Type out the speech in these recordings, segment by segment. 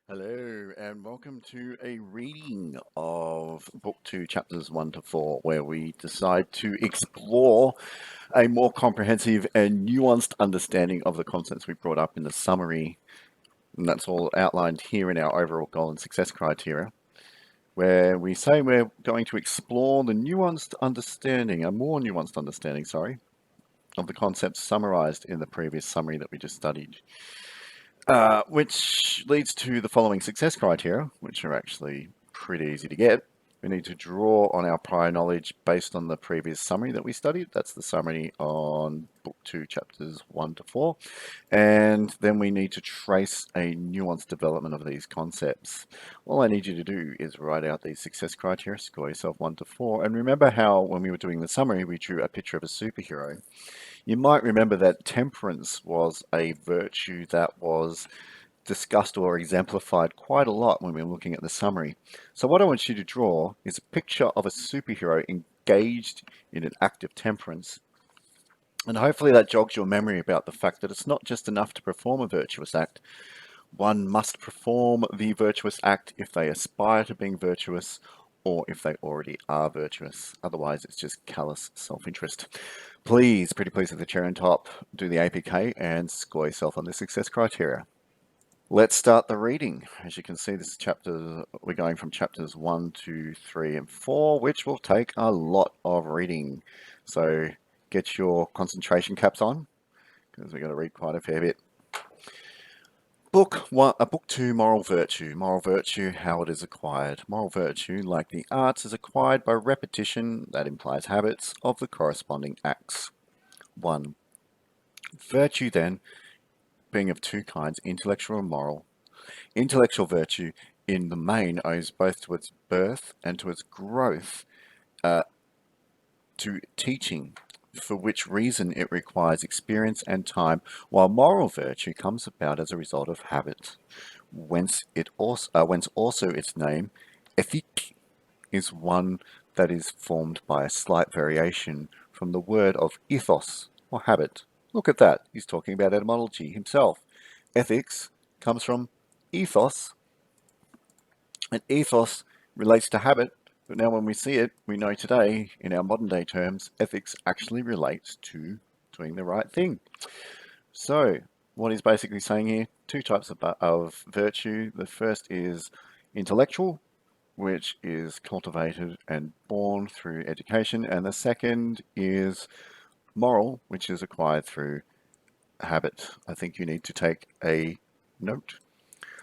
Hello, and welcome to a reading of Book 2, Chapters 1 to 4, where we decide to explore a more comprehensive and nuanced understanding of the concepts we brought up in the summary. And that's all outlined here in our overall goal and success criteria, where we say we're going to explore the nuanced understanding, a more nuanced understanding, sorry, of the concepts summarized in the previous summary that we just studied. Which leads to the following success criteria, which are actually pretty easy to get. We need to draw on our prior knowledge based on the previous summary that we studied. That's the summary on Book 2, Chapters 1 to 4. And then we need to trace a nuanced development of these concepts. All I need you to do is write out these success criteria, score yourself 1 to 4. And remember how, when we were doing the summary, we drew a picture of a superhero. You might remember that temperance was a virtue that was discussed or exemplified quite a lot when we were looking at the summary. So what I want you to draw is a picture of a superhero engaged in an act of temperance. And hopefully that jogs your memory about the fact that it's not just enough to perform a virtuous act. One must perform the virtuous act if they aspire to being virtuous or if they already are virtuous. Otherwise, it's just callous self-interest. Please, pretty please at the chair on top, do the APK and score yourself on the success criteria. Let's start the reading. As you can see, this chapter, we're going from chapters 1, 2, 3, and 4, which will take a lot of reading. So get your concentration caps on, because we're going to read quite a fair bit. Book 1, Book 2, Moral Virtue. Moral virtue, how it is acquired. Moral virtue, like the arts, is acquired by repetition, that implies habits, of the corresponding acts. 1. Virtue, then, being of two kinds, intellectual and moral. Intellectual virtue, in the main, owes both to its birth and to its growth to teaching, for which reason it requires experience and time, while moral virtue comes about as a result of habit, whence also its name, ethique, is one that is formed by a slight variation from the word of ethos, or habit. Look at that, he's talking about etymology himself. Ethics comes from ethos, and ethos relates to habit, but now when we see it, we know today, in our modern day terms, ethics actually relates to doing the right thing. So, what he's basically saying here, two types of virtue. The first is intellectual, which is cultivated and born through education, and the second is moral, which is acquired through habit. I think you need to take a note.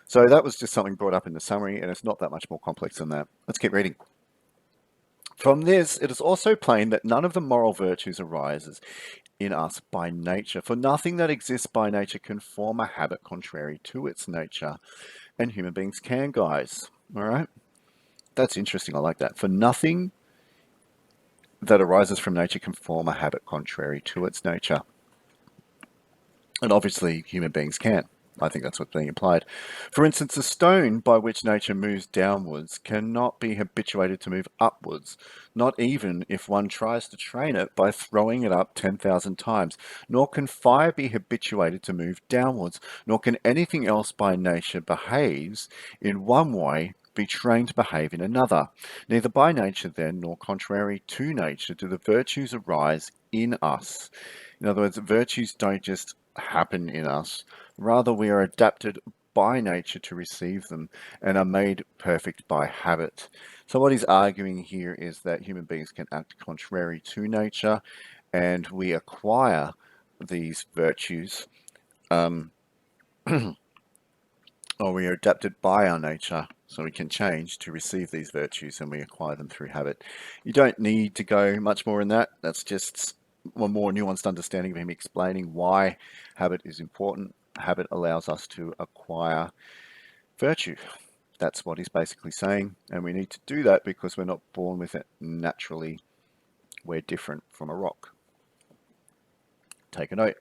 So that was just something brought up in the summary, and it's not that much more complex than that. Let's keep reading. From this, it is also plain that none of the moral virtues arises in us by nature, for nothing that exists by nature can form a habit contrary to its nature, and human beings can, guys. All right? That's interesting. I like that. For nothing that arises from nature can form a habit contrary to its nature. And obviously, human beings can. I think that's what's being implied. For instance, a stone by which nature moves downwards cannot be habituated to move upwards, not even if one tries to train it by throwing it up 10,000 times. Nor can fire be habituated to move downwards, nor can anything else by nature behaves in one way be trained to behave in another. Neither by nature then, nor contrary to nature, do the virtues arise in us. In other words, virtues don't just happen in us. Rather, we are adapted by nature to receive them and are made perfect by habit. So what he's arguing here is that human beings can act contrary to nature, and we acquire these virtues, or we are adapted by our nature, so we can change to receive these virtues, and we acquire them through habit. You don't need to go much more in that. That's just a more nuanced understanding of him explaining why habit is important. Habit allows us to acquire virtue. That's what he's basically saying, and we need to do that because we're not born with it naturally. We're different from a rock. Take a note.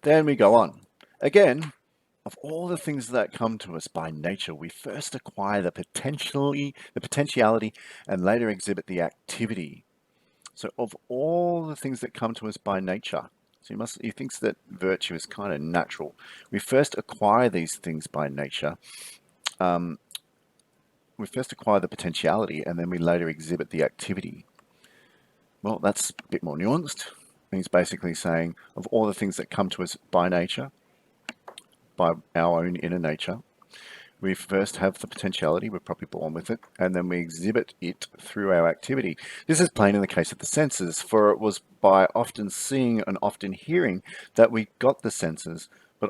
Then we go on. Again, of all the things that come to us by nature, we first acquire the potentiality, and later exhibit the activity. So of all the things that come to us by nature, So he thinks that virtue is kind of natural. We first acquire these things by nature. Um, we first acquire the potentiality and then we later exhibit the activity. Well, that's a bit more nuanced. He's basically saying of all the things that come to us by nature, by our own inner nature, we first have the potentiality, we're probably born with it, and then we exhibit it through our activity. This is plain in the case of the senses, for it was by often seeing and often hearing that we got the senses, for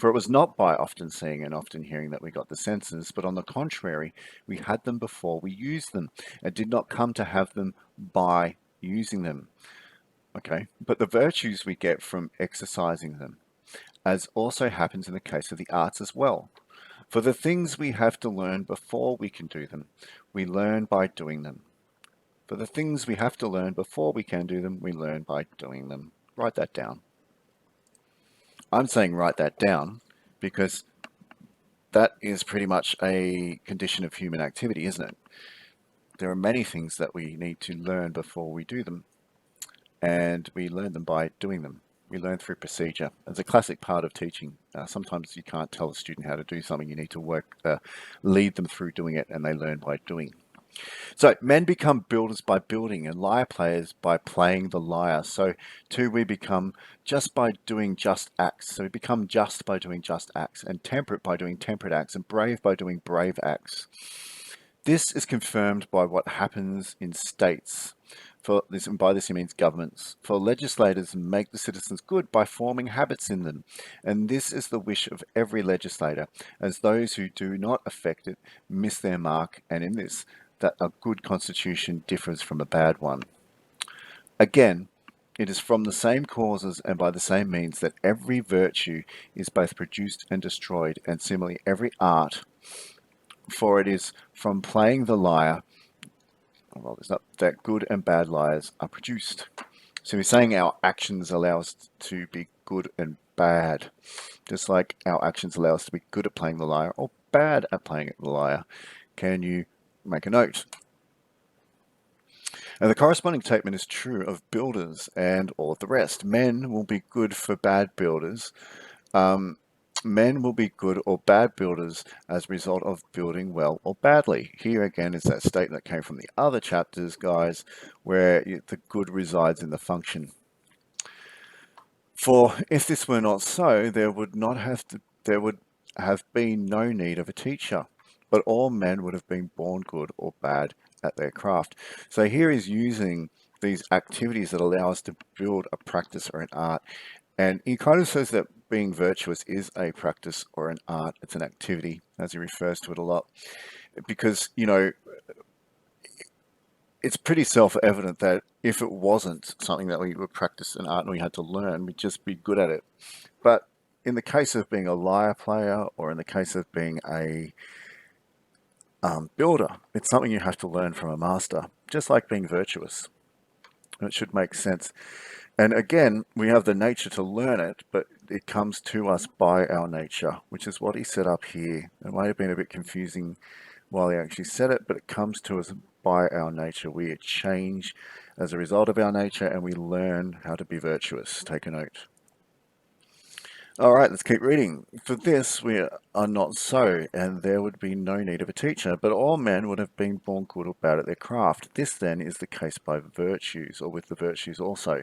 it was not by often seeing and often hearing that we got the senses, but on the contrary, we had them before we used them, and did not come to have them by using them. Okay, but the virtues we get from exercising them, as also happens in the case of the arts as well. For the things we have to learn before we can do them, we learn by doing them. For the things we have to learn before we can do them, we learn by doing them. Write that down. I'm saying write that down because that is pretty much a condition of human activity, isn't it? There are many things that we need to learn before we do them, and we learn them by doing them. We learn through procedure. It's a classic part of teaching. Sometimes you can't tell a student how to do something. You need to lead them through doing it, and they learn by doing. So men become builders by building, and lyre players by playing the lyre. So too we become just by doing just acts. So we become just by doing just acts, and temperate by doing temperate acts, and brave by doing brave acts. This is confirmed by what happens in states. For this, and by this he means governments. For legislators make the citizens good by forming habits in them, and this is the wish of every legislator, as those who do not affect it miss their mark, and in this, that a good constitution differs from a bad one. Again, it is from the same causes and by the same means that every virtue is both produced and destroyed, and similarly every art, for it is from playing the lyre, well, it's not that good and bad lyres are produced. So he's saying our actions allow us to be good and bad, just like our actions allow us to be good at playing the lyre or bad at playing the lyre. Can you make a note? And the corresponding statement is true of builders and all of the rest. Men will be good for bad builders. Men will be good or bad builders as a result of building well or badly. Here again is that statement that came from the other chapters, guys, where the good resides in the function. For if this were not so, there would have been no need of a teacher, but all men would have been born good or bad at their craft. So here he's using these activities that allow us to build a practice or an art. And he kind of says that being virtuous is a practice or an art. It's an activity, as he refers to it a lot. Because, it's pretty self-evident that if it wasn't something that we would practice an art and we had to learn, we'd just be good at it. But in the case of being a lyre player or in the case of being a builder, it's something you have to learn from a master, just like being virtuous. And it should make sense. And again, we have the nature to learn it, but it comes to us by our nature, which is what he set up here. It might have been a bit confusing while he actually said it, but it comes to us by our nature. We change as a result of our nature and we learn how to be virtuous. Take a note. All right, let's keep reading. For this we are not so, and there would be no need of a teacher, but all men would have been born good or bad at their craft. This then is the case by virtues, or with the virtues also.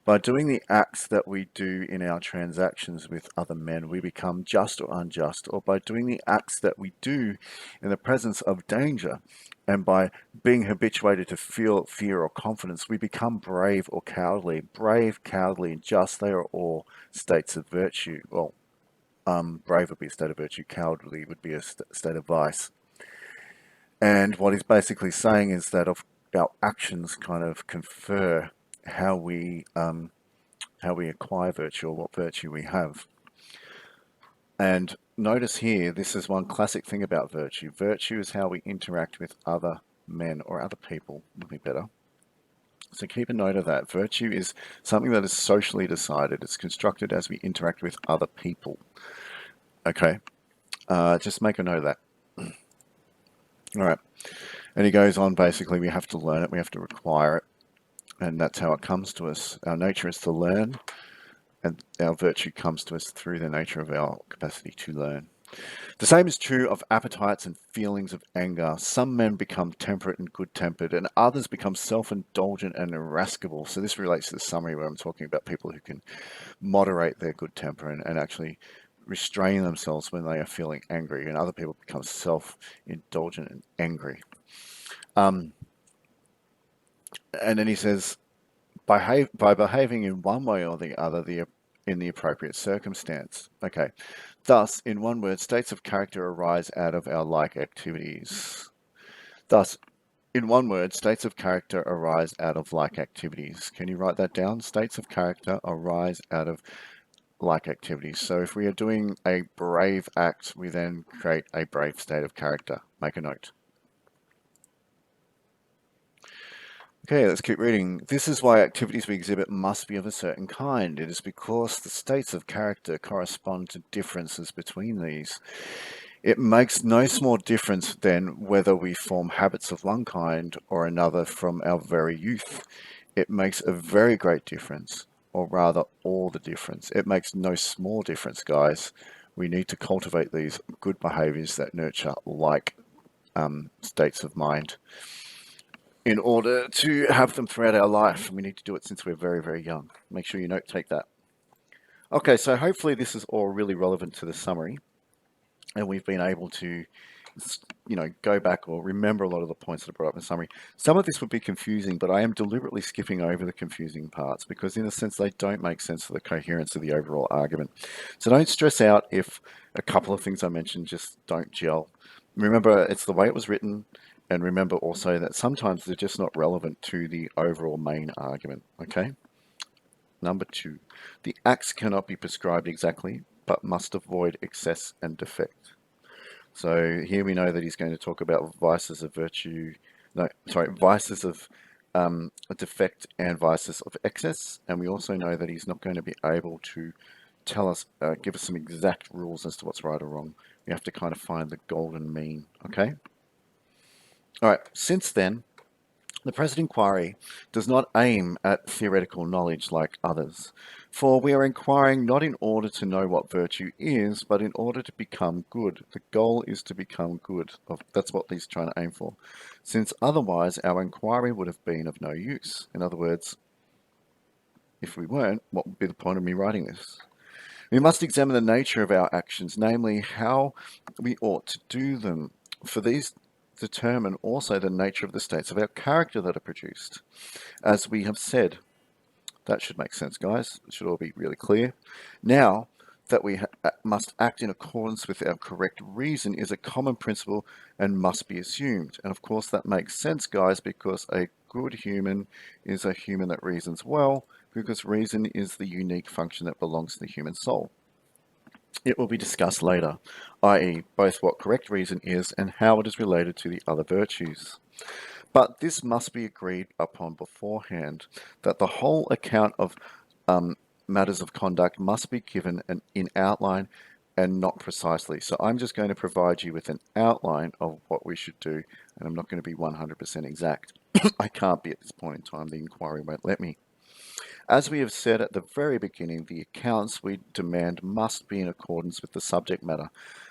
By doing the acts that we do in our transactions with other men, we become just or unjust, or by doing the acts that we do in the presence of danger, and by being habituated to feel fear or confidence, we become brave or cowardly. Brave, cowardly, and just, they are all states of virtue. Well, brave would be a state of virtue, cowardly would be a state of vice. And what he's basically saying is that our actions kind of confer how we acquire virtue or what virtue we have. And notice here, this is one classic thing about virtue. Virtue is how we interact with other men or other people, would be better. So keep a note of that. Virtue is something that is socially decided. It's constructed as we interact with other people. Okay, just make a note of that. All right. And he goes on, basically, we have to learn it, we have to acquire it. and that's how it comes to us. Our nature is to learn, and our virtue comes to us through the nature of our capacity to learn. The same is true of appetites and feelings of anger. Some men become temperate and good-tempered, and others become self-indulgent and irascible. So this relates to the summary where I'm talking about people who can moderate their good temper and actually restrain themselves when they are feeling angry, and other people become self-indulgent and angry. Um, and then he says, by behaving in one way or the other, in the appropriate circumstance. Okay. Thus, in one word, states of character arise out of our like activities. Thus, in one word, states of character arise out of like activities. Can you write that down? States of character arise out of like activities. So if we are doing a brave act, we then create a brave state of character. Make a note. Okay, let's keep reading. This is why activities we exhibit must be of a certain kind. It is because the states of character correspond to differences between these. It makes no small difference then whether we form habits of one kind or another from our very youth. It makes a very great difference, or rather all the difference. It makes no small difference, guys. We need to cultivate these good behaviors that nurture like states of mind in order to have them throughout our life. We need to do it since we're very, very young. Make sure you note take that. Okay, so hopefully this is all really relevant to the summary, and we've been able to, go back or remember a lot of the points that are brought up in the summary. Some of this would be confusing, but I am deliberately skipping over the confusing parts because in a sense they don't make sense for the coherence of the overall argument. So don't stress out if a couple of things I mentioned just don't gel. Remember, it's the way it was written, and remember also that sometimes they're just not relevant to the overall main argument, okay? Number 2, the acts cannot be prescribed exactly, but must avoid excess and defect. So here we know that he's going to talk about vices of virtue, no, sorry, vices of a defect and vices of excess. And we also know that he's not going to be able to tell us, give us some exact rules as to what's right or wrong. We have to kind of find the golden mean, okay? All right, since then, the present inquiry does not aim at theoretical knowledge like others, for we are inquiring not in order to know what virtue is, but in order to become good. The goal is to become good. That's what he's trying to aim for, since otherwise our inquiry would have been of no use. In other words, if we weren't, what would be the point of me writing this? We must examine the nature of our actions, namely how we ought to do them, for these determine also the nature of the states of our character that are produced. As we have said, that should make sense, guys. It should all be really clear. Now that we must act in accordance with our correct reason is a common principle and must be assumed. And of course, that makes sense, guys, because a good human is a human that reasons well, because reason is the unique function that belongs to the human soul. It will be discussed later, i.e., both what correct reason is and how it is related to the other virtues. But this must be agreed upon beforehand, that the whole account of matters of conduct must be given in outline and not precisely. So I'm just going to provide you with an outline of what we should do, and I'm not going to be 100% exact. I can't be at this point in time. The inquiry won't let me. As we have said at the very beginning, the accounts we demand must be in accordance with the subject matter.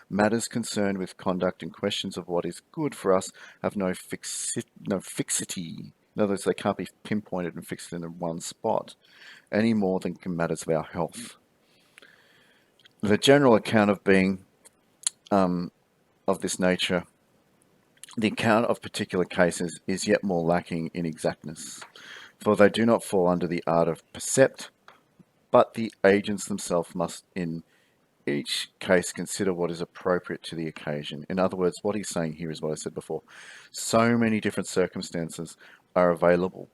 Matters concerned with conduct and questions of what is good for us have no fixity. In other words, they can't be pinpointed and fixed in one spot, any more than can matters of our health. The general account of being of this nature, the account of particular cases is yet more lacking in exactness, for they do not fall under the art of percept, but the agents themselves must in each case consider what is appropriate to the occasion. In other words, what he's saying here is what I said before. So many different circumstances are available,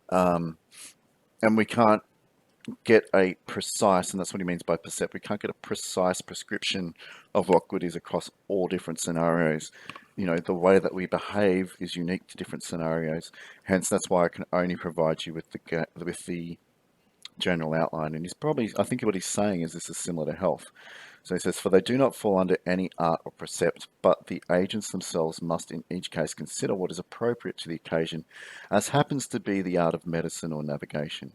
and we can't get a precise, and that's what he means by percept, we can't get a precise prescription of what good is across all different scenarios. The way that we behave is unique to different scenarios. Hence, that's why I can only provide you with the general outline. And I think what he's saying is this is similar to health. So he says, for they do not fall under any art or precept, but the agents themselves must in each case consider what is appropriate to the occasion, as happens to be the art of medicine or navigation.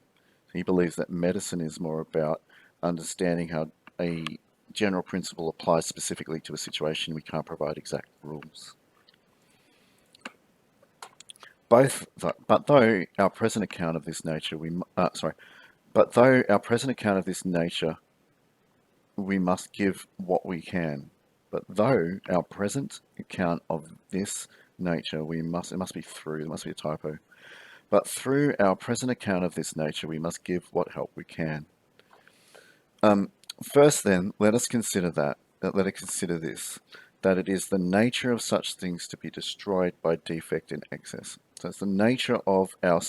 He believes that medicine is more about understanding how a general principle applies specifically to a situation. We can't provide exact rules. But though our present account of this nature, but though our present account of this nature, we must give what we can. But though our present account of this nature, it must be through, there must be a typo. But through our present account of this nature, we must give what help we can. Um, First, then, let us consider let us consider this, that it is the nature of such things to be destroyed by defect and excess. So it's the nature of our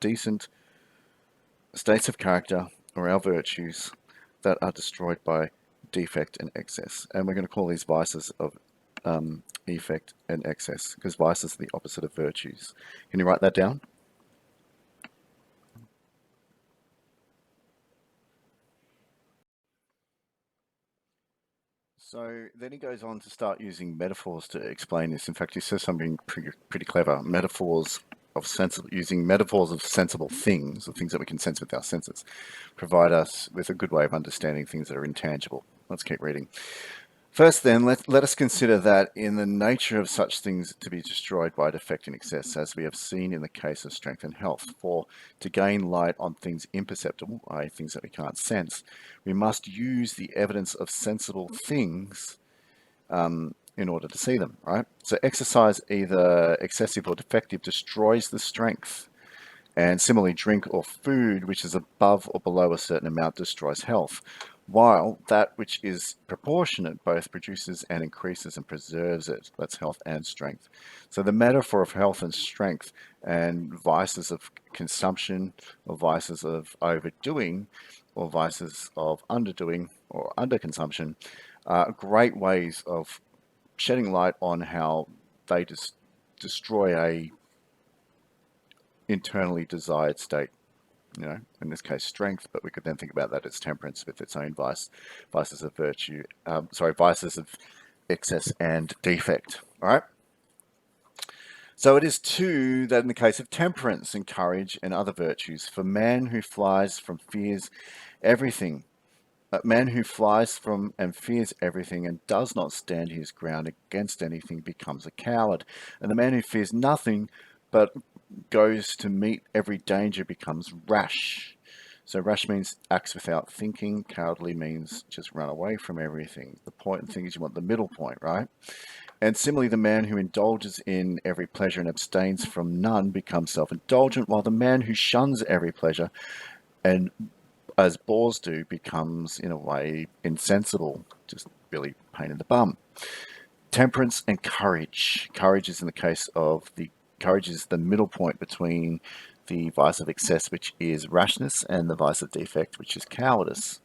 decent states of character or our virtues that are destroyed by defect and excess. And we're going to call these vices of effect and excess, because vices are the opposite of virtues. Can you write that down? So then he goes on to start using metaphors to explain this. In fact, he says something pretty clever. Using metaphors of sensible things, or things that we can sense with our senses, provide us with a good way of understanding things that are intangible. Let's keep reading. First, then, let us consider that in the nature of such things to be destroyed by defect and excess, as we have seen in the case of strength and health. For to gain light on things imperceptible, i.e., things that we can't sense, we must use the evidence of sensible things in order to see them, right? So exercise, either excessive or defective, destroys the strength. And similarly, drink or food which is above or below a certain amount destroys health, while that which is proportionate both produces and increases and preserves it. That's health and strength. So the metaphor of health and strength and vices of consumption or vices of overdoing or vices of underdoing or underconsumption are great ways of shedding light on how they just destroy a internally desired state, in this case strength, but we could then think about that as temperance with its own vices of virtue, vices of excess and defect. All right. So it is too that in the case of temperance and courage and other virtues, for man who flies from fears everything, a man who flies from and fears everything and does not stand his ground against anything becomes a coward. And the man who fears nothing but goes to meet every danger becomes rash. So rash means acts without thinking. Cowardly means just run away from everything. The important thing is you want the middle point, right? And similarly, the man who indulges in every pleasure and abstains from none becomes self-indulgent, while the man who shuns every pleasure and as bores do becomes in a way insensible, just really pain in the bum. Temperance and courage. Courage is the middle point between the vice of excess, which is rashness, and the vice of defect, which is cowardice.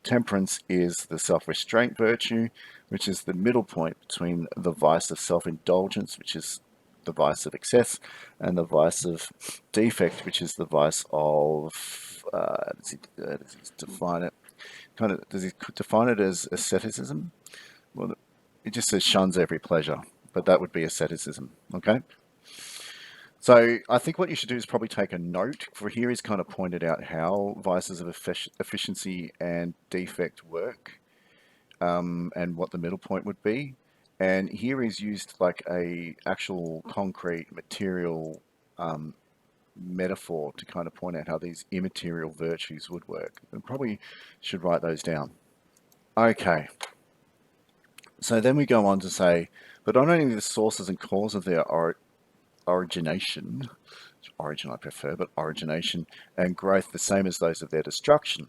Temperance is the self-restraint virtue, which is the middle point between the vice of self-indulgence, which is the vice of excess, and the vice of defect, which is the vice of does he define it? Does he define it as asceticism? Well, it just says shuns every pleasure, but that would be asceticism. Okay. So I think what you should do is probably take a note. For here, he's kind of pointed out how vices of efficiency and defect work, and what the middle point would be. And here he's used like a actual concrete material metaphor to kind of point out how these immaterial virtues would work. And probably should write those down. Okay. So then we go on to say, but not only the sources and cause of their origination, origin I prefer, but origination and growth the same as those of their destruction,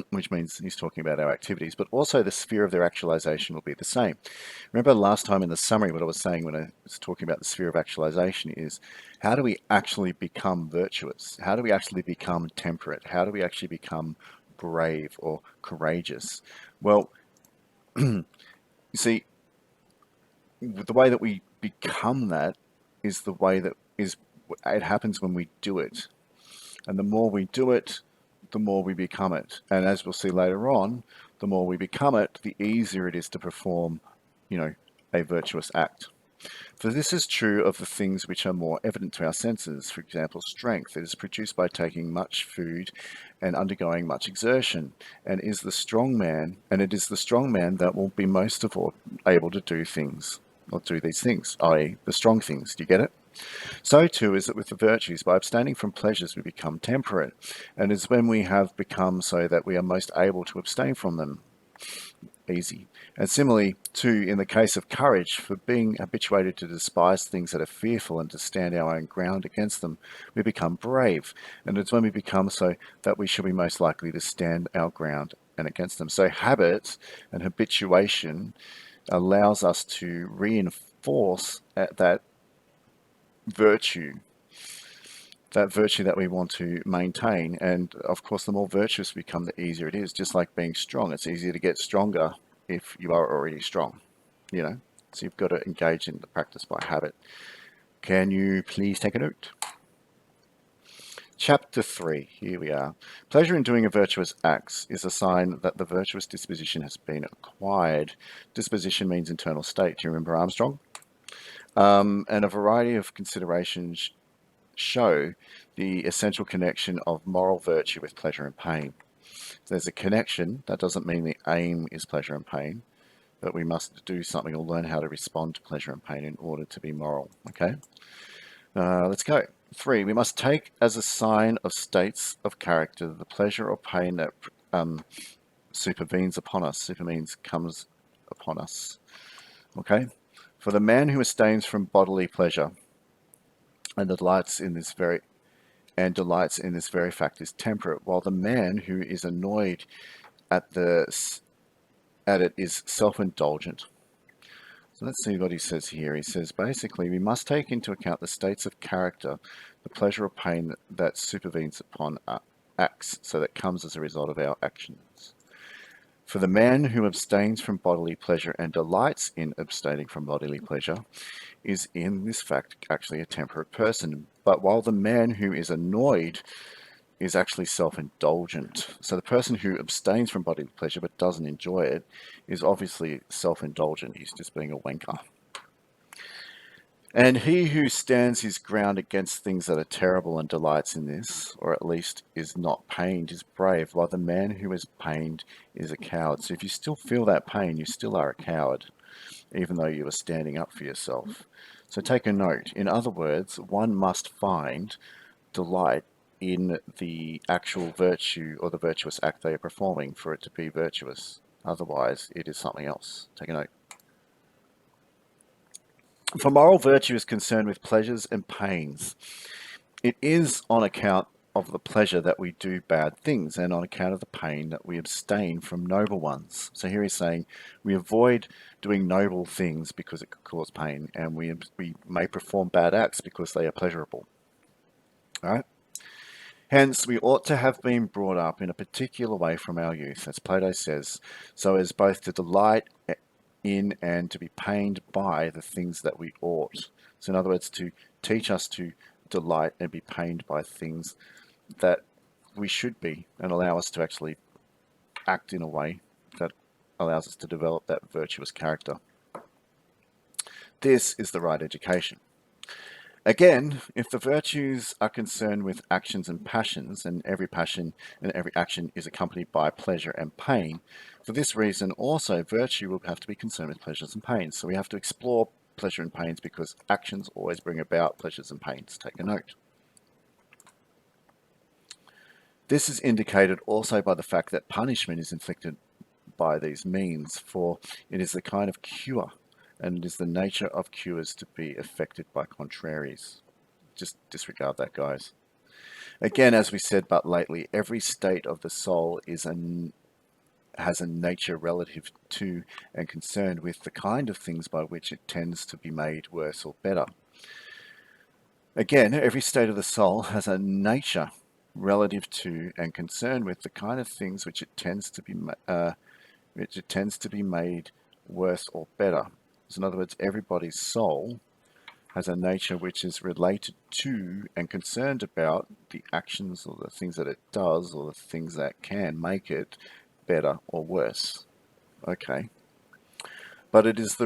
which means he's talking about our activities, but also the sphere of their actualization will be the same. Remember last time in the summary, what I was saying when I was talking about the sphere of actualization is how do we actually become virtuous? How do we actually become temperate? How do we actually become brave or courageous? Well, you see, the way that we become that is the way that is it happens when we do it. And the more we do it, the more we become it. And as we'll see later on, The more we become it, the easier it is to perform, you know, a virtuous act. For this is true of the things which are more evident to our senses. For example, strength. It is produced by taking much food and undergoing much exertion, and is the strong man, and it is the strong man that will be most of all able to do things, or do these things, i.e., the strong things. Do you get it? So too is it with the virtues. By abstaining from pleasures, we become temperate, and it is when we have become so that we are most able to abstain from them. Easy. And similarly, too, in the case of courage, for being habituated to despise things that are fearful and to stand our own ground against them, we become brave. And it's when we become so that we shall be most likely to stand our ground and against them. So habit and habituation allows us to reinforce that virtue that we want to maintain. And of course, the more virtuous we become, the easier it is. Just like being strong, it's easier to get stronger if you are already strong, you know. So you've got to engage in the practice by habit. Can you please take a note? Chapter 3, here we are. Pleasure in doing a virtuous act is a sign that the virtuous disposition has been acquired. Disposition means internal state. Do you remember Armstrong? And a variety of considerations show the essential connection of moral virtue with pleasure and pain. There's a connection. That doesn't mean the aim is pleasure and pain, but we must do something or learn how to respond to pleasure and pain in order to be moral. Okay, let's go. 3, we must take as a sign of states of character the pleasure or pain that supervenes upon us. Super means comes upon us. Okay, for the man who abstains from bodily pleasure and delights in this very fact is temperate, while the man who is annoyed at it is self-indulgent. So let's see what he says here. He says basically we must take into account the states of character, the pleasure or pain that supervenes upon acts, so that comes as a result of our actions. For the man who abstains from bodily pleasure and delights in abstaining from bodily pleasure is in this fact actually a temperate person. But while the man who is annoyed is actually self-indulgent. So the person who abstains from bodily pleasure but doesn't enjoy it is obviously self-indulgent. He's just being a wanker. And he who stands his ground against things that are terrible and delights in this, or at least is not pained, is brave, while the man who is pained is a coward. So if you still feel that pain, you still are a coward, even though you are standing up for yourself. So take a note. In other words, one must find delight in the actual virtue or the virtuous act they are performing for it to be virtuous. Otherwise, it is something else. Take a note. For moral virtue is concerned with pleasures and pains. It is on account of the pleasure that we do bad things and on account of the pain that we abstain from noble ones. So here he's saying we avoid doing noble things because it could cause pain, and we may perform bad acts because they are pleasurable. All right? Hence, we ought to have been brought up in a particular way from our youth, as Plato says, so as both to delight in and to be pained by the things that we ought. So, in other words, to teach us to delight and be pained by things that we should be, and allow us to actually act in a way that allows us to develop that virtuous character. This is the right education. Again, if the virtues are concerned with actions and passions, and every passion and every action is accompanied by pleasure and pain, for this reason also virtue will have to be concerned with pleasures and pains. So we have to explore pleasure and pains because actions always bring about pleasures and pains. Take a note. This is indicated also by the fact that punishment is inflicted by these means, for it is the kind of cure, and it is the nature of cures to be affected by contraries. Just disregard that, guys. Again, as we said but lately, every state of the soul has a nature relative to and concerned with the kind of things by which it tends to be made worse or better. Again, every state of the soul has a nature relative to and concerned with the kind of things which it tends to be made worse or better. So in other words, everybody's soul has a nature which is related to and concerned about the actions or the things that it does or the things that can make it better or worse. Okay. But it is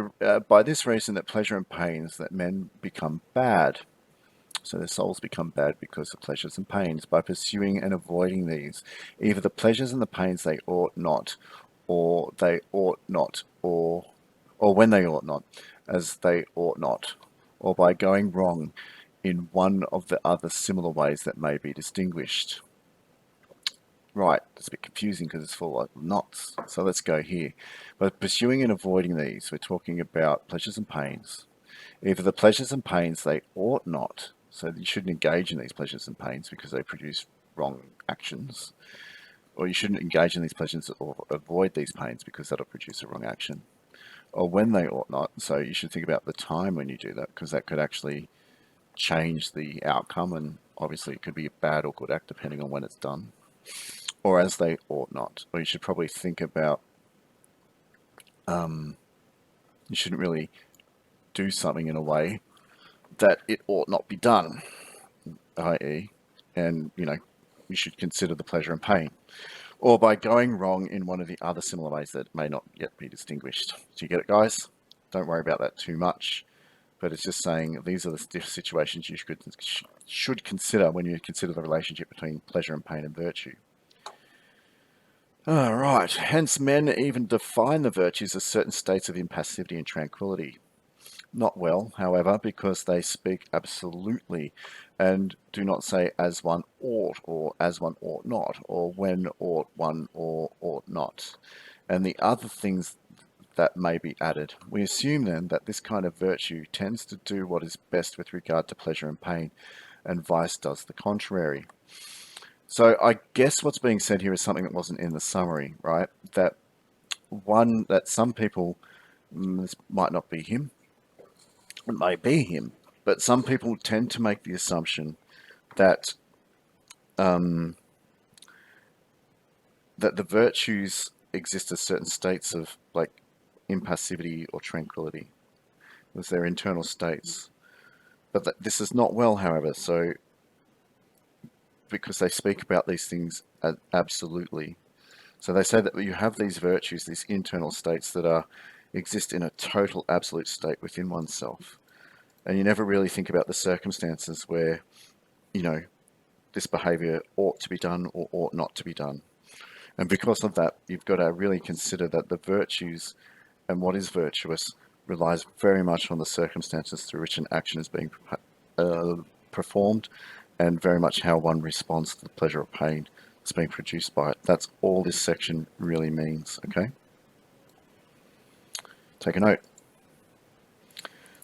by this reason that pleasure and pains that men become bad. So their souls become bad because of pleasures and pains, by pursuing and avoiding these, either the pleasures and the pains they ought not, or they ought not, or when they ought not, as they ought not, or by going wrong in one of the other similar ways that may be distinguished. Right, it's a bit confusing because it's full of knots. So let's go here. By pursuing and avoiding these, we're talking about pleasures and pains. Either the pleasures and pains they ought not, so you shouldn't engage in these pleasures and pains because they produce wrong actions, or you shouldn't engage in these pleasures or avoid these pains because that'll produce a wrong action, or when they ought not, so you should think about the time when you do that because that could actually change the outcome, and obviously it could be a bad or good act depending on when it's done, or as they ought not, or you should probably think about you shouldn't really do something in a way that it ought not be done, i.e., and you should consider the pleasure and pain, or by going wrong in one of the other similar ways that may not yet be distinguished. Do you get it, guys? Don't worry about that too much, but it's just saying these are the situations you should consider when you consider the relationship between pleasure and pain and virtue. All right. Hence, men even define the virtues as certain states of impassivity and tranquility. Not well, however, because they speak absolutely and do not say as one ought or as one ought not, or when ought one or ought not, and the other things that may be added. We assume then that this kind of virtue tends to do what is best with regard to pleasure and pain, and vice does the contrary. So I guess what's being said here is something that wasn't in the summary, right? That some people, this might not be him, it may be him, but some people tend to make the assumption that that the virtues exist as certain states of like impassivity or tranquility, as their internal states. But this is not well, however. So because they speak about these things absolutely, so they say that you have these virtues, these internal states that exist in a total absolute state within oneself, and you never really think about the circumstances where this behavior ought to be done or ought not to be done. And because of that, you've got to really consider that the virtues and what is virtuous relies very much on the circumstances through which an action is being performed, and very much how one responds to the pleasure or pain that's being produced by it. That's all this section really means, okay? Take a note.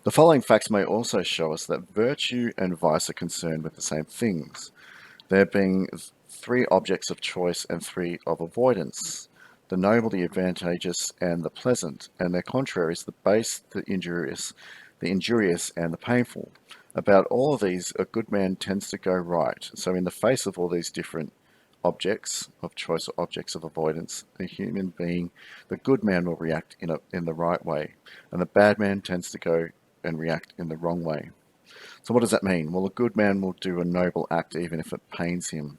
The following facts may also show us that virtue and vice are concerned with the same things, there being three objects of choice and three of avoidance: the noble, the advantageous, and the pleasant, and their contraries, the base, the injurious, and the painful. About all of these, a good man tends to go right. So in the face of all these different objects of choice or objects of avoidance, a human being, the good man will react in the right way, and the bad man tends to go and react in the wrong way. So what does that mean? Well, a good man will do a noble act even if it pains him.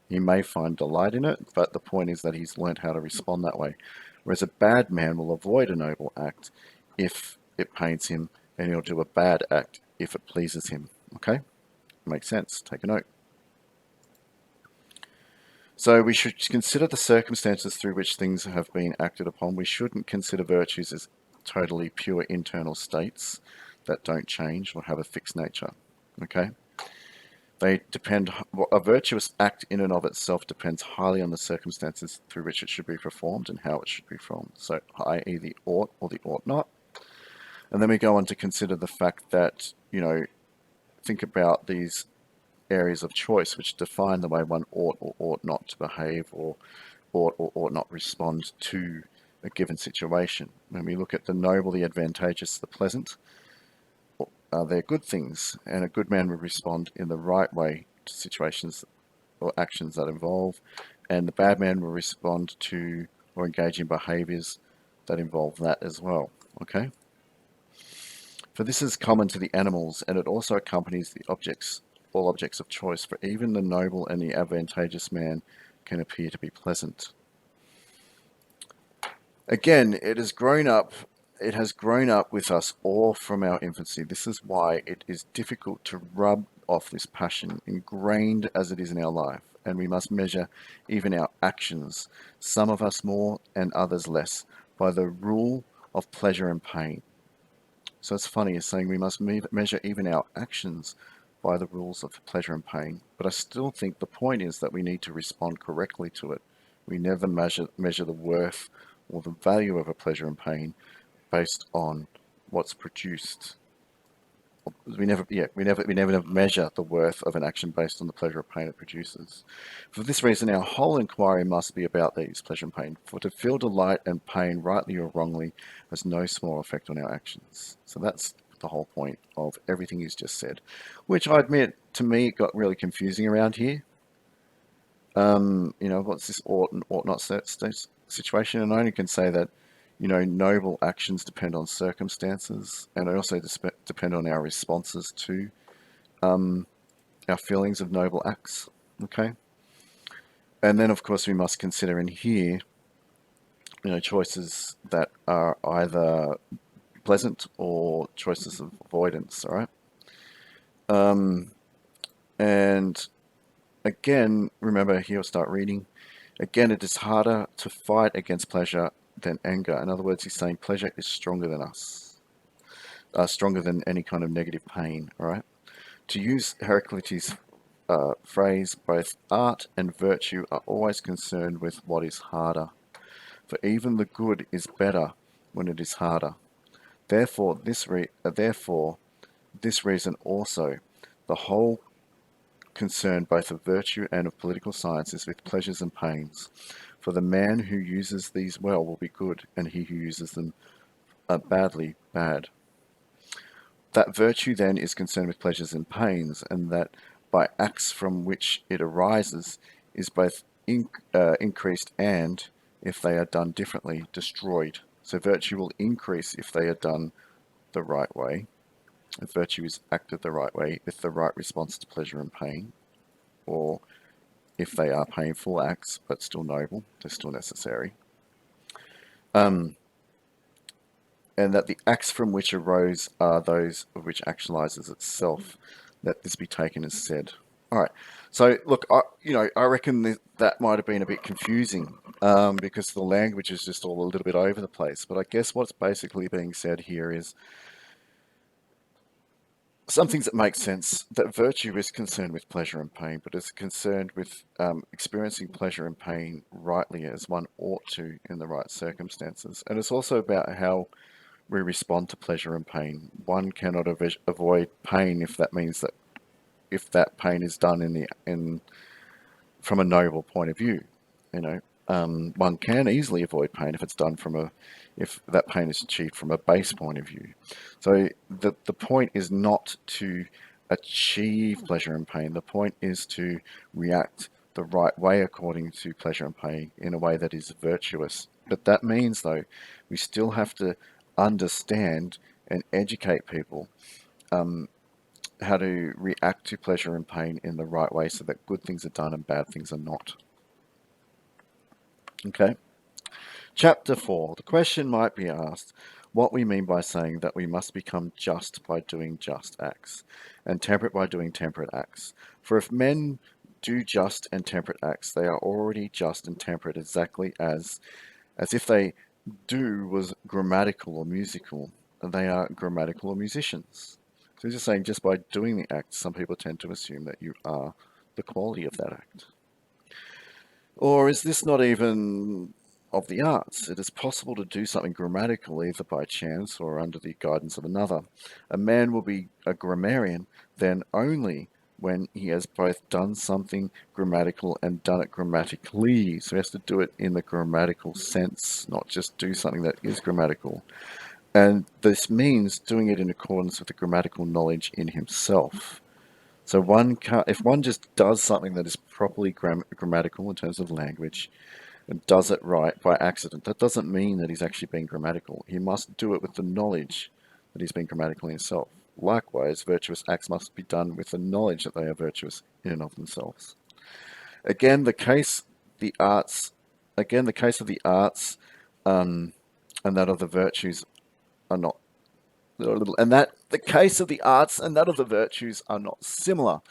He may find delight in it, but the point is that he's learned how to respond that way. Whereas a bad man will avoid a noble act if it pains him, and he'll do a bad act if it pleases him. Okay? Makes sense. Take a note. So we should consider the circumstances through which things have been acted upon. We shouldn't consider virtues as totally pure internal states that don't change or have a fixed nature. Okay? They depend. A virtuous act in and of itself depends highly on the circumstances through which it should be performed and how it should be performed. So, i.e., the ought or the ought not. And then we go on to consider the fact that think about these areas of choice which define the way one ought or ought not to behave, or ought not respond to a given situation. When we look at the noble, the advantageous, the pleasant, they're good things, and a good man will respond in the right way to situations or actions that involve, and the bad man will respond to or engage in behaviors that involve that as well. Okay? For this is common to the animals, and it also accompanies all objects of choice, for even the noble and the advantageous man can appear to be pleasant. Again, it has grown up with us all from our infancy. This is why it is difficult to rub off this passion, ingrained as it is in our life, and we must measure even our actions, some of us more and others less, by the rule of pleasure and pain. So it's funny, it's saying we must measure even our actions by the rules of pleasure and pain. But I still think the point is that we need to respond correctly to it. We never measure the worth or the value of a pleasure and pain based on what's produced. We never measure the worth of an action based on the pleasure or pain it produces. For this reason, our whole inquiry must be about these, pleasure and pain. For to feel delight and pain, rightly or wrongly, has no small effect on our actions. So that's the whole point of everything he's just said, which I admit, to me, it got really confusing around here. What's this ought and ought not situation? And I only can say that, noble actions depend on circumstances, and they also depend on our responses to um, our feelings of noble acts. Okay, and then of course we must consider in here, choices that are either pleasant or choices of avoidance. All right, and again, remember here, I'll start reading. Again, it is harder to fight against pleasure than anger. In other words, he's saying pleasure is stronger than us, stronger than any kind of negative pain. All right. To use Heraclitus' phrase, both art and virtue are always concerned with what is harder. For even the good is better when it is harder. Therefore, this reason also, the whole concern both of virtue and of political science is with pleasures and pains. For the man who uses these well will be good, and he who uses them badly, bad. That virtue then is concerned with pleasures and pains, and that by acts from which it arises is both increased and, if they are done differently, destroyed. So virtue will increase if they are done the right way, if virtue is acted the right way, with the right response to pleasure and pain, or if they are painful acts but still noble, they're still necessary. Um, and that the acts from which arose are those of which actualizes itself. Let this be taken as said. All right. So look, I reckon that might have been a bit confusing because the language is just all a little bit over the place. But I guess what's basically being said here is some things that make sense. That virtue is concerned with pleasure and pain, but is concerned with experiencing pleasure and pain rightly as one ought to in the right circumstances. And it's also about how we respond to pleasure and pain. One cannot avoid pain if that means that if that pain is done in from a noble point of view. You know, one can easily avoid pain if it's done if that pain is achieved from a base point of view. So the point is not to achieve pleasure and pain. The point is to react the right way according to pleasure and pain in a way that is virtuous. But that means, though, we still have to understand and educate people how to react to pleasure and pain in the right way so that good things are done and bad things are not. Okay. Chapter 4. The question might be asked what we mean by saying that we must become just by doing just acts, and temperate by doing temperate acts. For if men do just and temperate acts, they are already just and temperate exactly as if they do was grammatical or musical, and they are grammatical or musicians. So he's just saying just by doing the act, some people tend to assume that you are the quality of that act. Or is this not even of the arts? It is possible to do something grammatical either by chance or under the guidance of another. A man will be a grammarian then only when he has both done something grammatical and done it grammatically. So he has to do it in the grammatical sense, not just do something that is grammatical. And this means doing it in accordance with the grammatical knowledge in himself. So if one just does something that is properly grammatical in terms of language and does it right by accident, that doesn't mean that he's actually being grammatical. He must do it with the knowledge that he's being grammatical in himself. Likewise, virtuous acts must be done with the knowledge that they are virtuous in and of themselves. Again, the case the arts. Again, the case of the arts. and that of the virtues are not, and that the case of the arts and that of the virtues are not similar.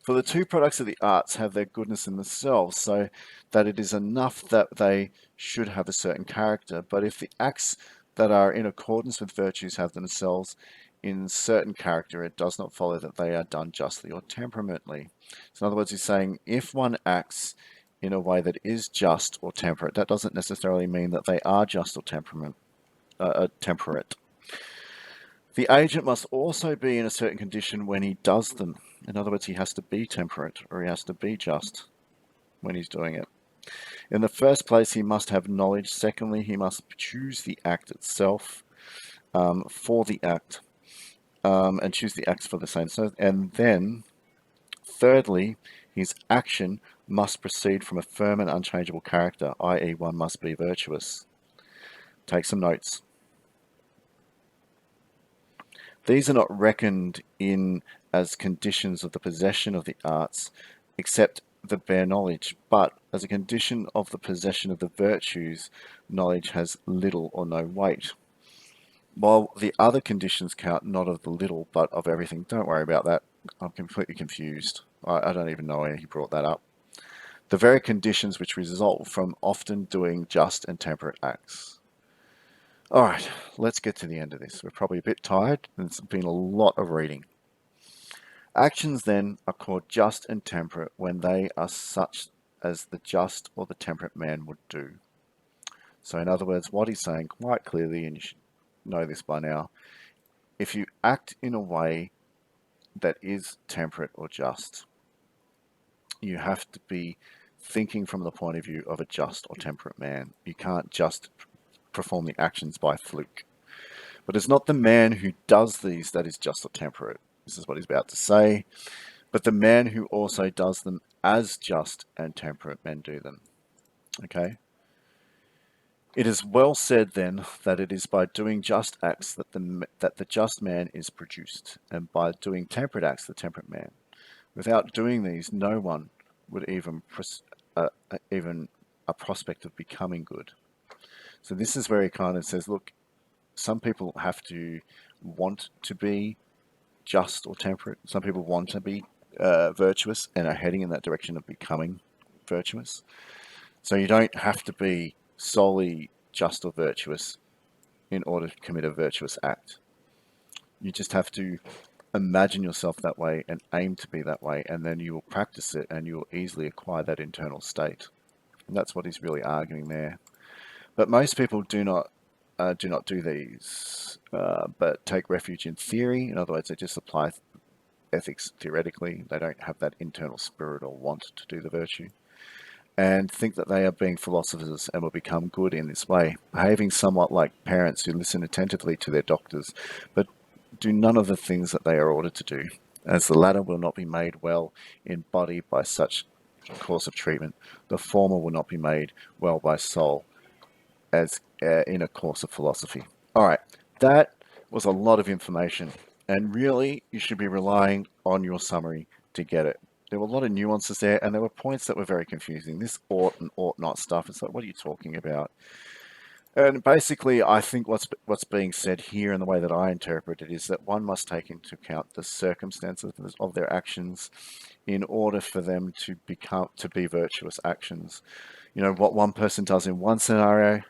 For the two products of the arts have their goodness in themselves, so that it is enough that they should have a certain character. But if the acts that are in accordance with virtues have themselves in certain character, it does not follow that they are done justly or temperamently. So in other words, he's saying if one acts in a way that is just or temperate, that doesn't necessarily mean that they are just or temperate. The agent must also be in a certain condition when he does them. In other words, he has to be temperate or he has to be just when he's doing it. In the first place, he must have knowledge. Secondly, he must choose the act itself for the act and choose the acts for the same. And then, thirdly, his action must proceed from a firm and unchangeable character, i.e., one must be virtuous. Take some notes. These are not reckoned in as conditions of the possession of the arts, except the bare knowledge, but as a condition of the possession of the virtues, knowledge has little or no weight. While the other conditions count not of the little, but of everything. Don't worry about that. I'm completely confused. I don't even know why he brought that up. The very conditions which result from often doing just and temperate acts. All right, let's get to the end of this. We're probably a bit tired, and it's been a lot of reading. Actions then are called just and temperate when they are such as the just or the temperate man would do. So in other words, what he's saying quite clearly, and you should know this by now, if you act in a way that is temperate or just, you have to be thinking from the point of view of a just or temperate man. You can't just perform the actions by fluke. But it's not the man who does these that is just or temperate. This is what he's about to say. But the man who also does them as just and temperate men do them. Okay? It is well said then that it is by doing just acts that the just man is produced, and by doing temperate acts the temperate man. Without doing these, no one would even a prospect of becoming good. So this is where he kind of says, look, some people have to want to be just or temperate. Some people want to be virtuous and are heading in that direction of becoming virtuous. So you don't have to be solely just or virtuous in order to commit a virtuous act. You just have to imagine yourself that way and aim to be that way, and then you will practice it and you will easily acquire that internal state. And that's what he's really arguing there. But most people do not do these, but take refuge in theory. In other words, they just apply ethics theoretically. They don't have that internal spirit or want to do the virtue, and think that they are being philosophers and will become good in this way, behaving somewhat like parents who listen attentively to their doctors, but do none of the things that they are ordered to do, as the latter will not be made well in body by such course of treatment, the former will not be made well by soul, as in a course of philosophy. All right, that was a lot of information, and really you should be relying on your summary to get it. There were a lot of nuances there, and there were points that were very confusing. This ought and ought not stuff. It's like, what are you talking about? And basically, I think what's being said here, and the way that I interpret it, is that one must take into account the circumstances of their actions in order for them to be virtuous actions. You know, what one person does in one scenario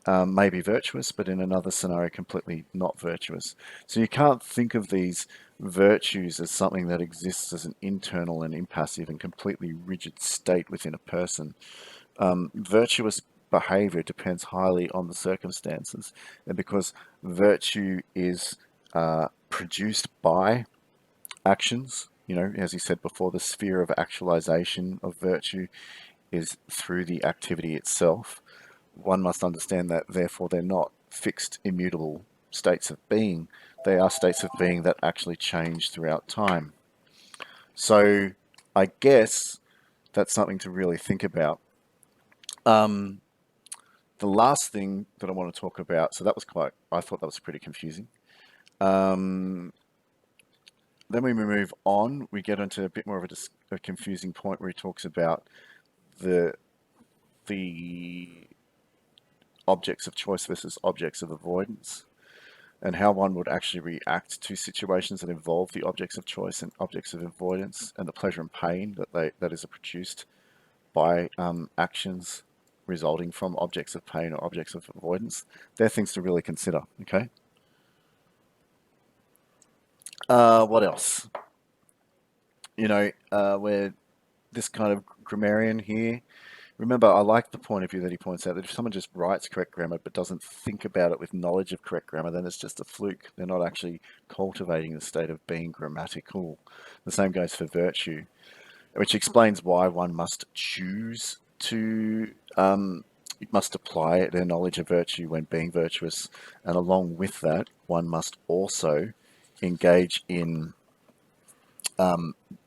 may be virtuous, but in another scenario, completely not virtuous. So you can't think of these virtues as something that exists as an internal and impassive and completely rigid state within a person. Virtuous behavior depends highly on the circumstances, and because virtue is produced by actions, you know, as he said before, the sphere of actualization of virtue is through the activity itself. One must understand that, therefore, they're not fixed, immutable states of being. They are states of being that actually change throughout time. So I guess that's something to really think about. Um, the last thing that I want to talk about, so that was I thought that was pretty confusing. Um, then we move on, we get into a bit more of a confusing point where he talks about the the objects of choice versus objects of avoidance, and how one would actually react to situations that involve the objects of choice and objects of avoidance, and the pleasure and pain that is produced by actions resulting from objects of pain or objects of avoidance. They're things to really consider. Okay. What else? We're this kind of grammarian here. Remember, I like the point of view that he points out that if someone just writes correct grammar but doesn't think about it with knowledge of correct grammar, then it's just a fluke. They're not actually cultivating the state of being grammatical. The same goes for virtue, which explains why one must choose to, must apply their knowledge of virtue when being virtuous. And along with that, one must also engage in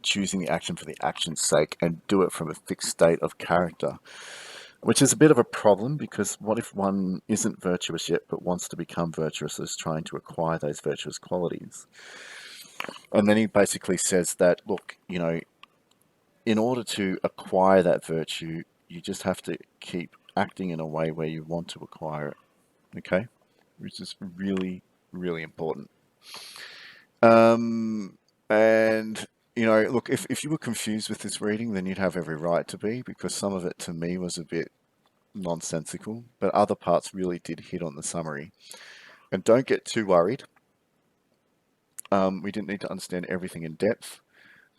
choosing the action for the action's sake and do it from a fixed state of character, which is a bit of a problem because what if one isn't virtuous yet but wants to become virtuous, is trying to acquire those virtuous qualities? And then he basically says that, look, in order to acquire that virtue, you just have to keep acting in a way where you want to acquire it. Okay? Which is really, really important. And look, if you were confused with this reading, then you'd have every right to be, because some of it to me was a bit nonsensical, but other parts really did hit on the summary. And don't get too worried. We didn't need to understand everything in depth,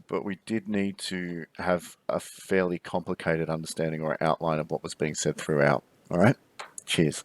but we did need to have a fairly complicated understanding or outline of what was being said throughout. All right? Cheers.